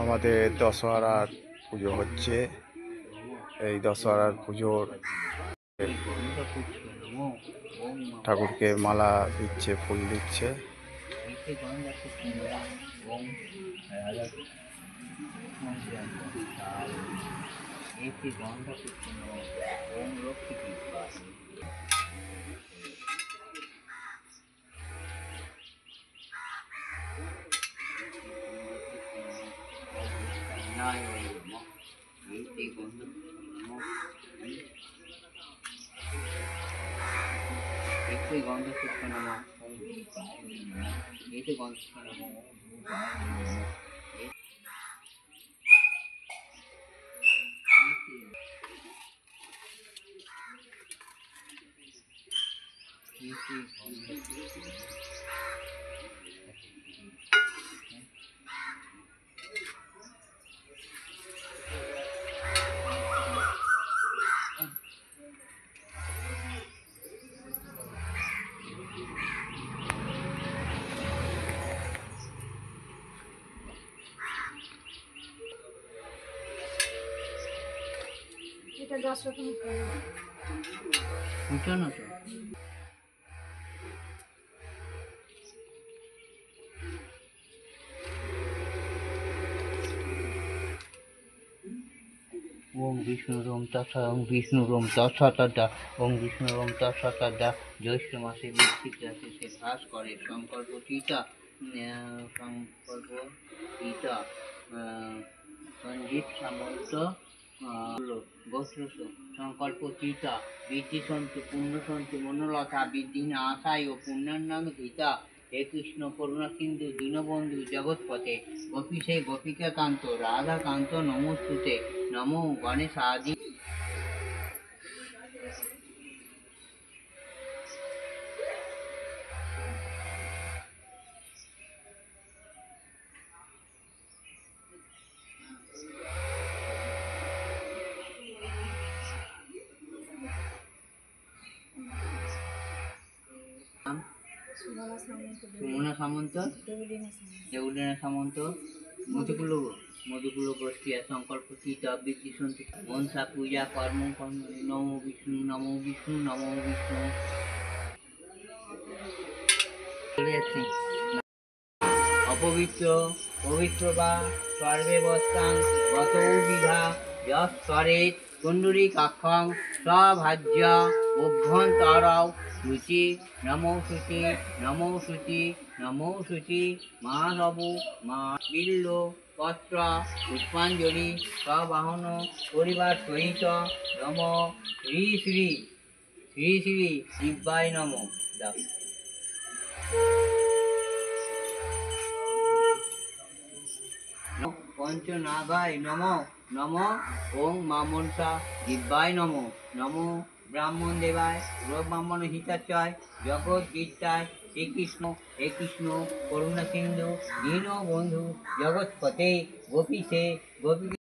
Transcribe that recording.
আমাদের দশহরার পুজো হচ্ছে। এই দশহরার পুজোর ঠাকুরকে মালা দিচ্ছে, ফুল দিচ্ছে। এটা 10 রকম উঠো না তো। ওম বিষ্ণুরোম তথা ওম বিষ্ণুরোম তথা ওম বিষ্ণুরোম তথা জ্যৈষ্ঠ মাসে বৃশ্চিক রাশি সে ঘাস করে সংকল্প টিটা সঞ্জিত সামন্ত গোত্র সংকল্প টিটা বৃদ্ধি সন্তু পূর্ণ সন্তু মনোলতা বৃদ্ধি আশায় ও পুণ্যান্নাং গীতা হে কৃষ্ণ করুণা সিন্ধু দীনবন্ধু জগৎপথে গোপীশে গোপিকা কান্ত রাধা কান্ত নমস্তুতে নমো গণেশ আদি। সুমনা সামন্ত, দেউলিনা সামন্ত, মধুকুলো গোষ্ঠী সংকল্প চিতা বৃদ্ধি সন্তু মনসা পূজা কর্ম কর্ম নমো বিষ্ণু নমো বিষ্ণু নমো বিষ্ণু। চলে যাচ্ছি। অপবিত্র পবিত্র বা সর্বে বস্তাং গত বিধা যরে কুণ্ডরী কাক্ষং সভাজ্য অভ্যন্তরাও শুচি নমো শুচি নমো শুচি নমো শুচি মাধব মা বিল্ল পত্র পুষ্পাঞ্জলি সবাহন পরিবার সহিত নম শ্রী শ্রী শ্রী শ্রী শিবায় নম। পঞ্চনাগায় নম নম ওং মা মনসা দিব্যায় নম নম ব্রাহ্মণ দেবায় ব্রাহ্মণ হিতাচয় জগৎ গীতায় শ্রীকৃষ্ণ হে কৃষ্ণ করুণা সিন্ধু দীন বন্ধু জগৎপতে গোপীতে গোপী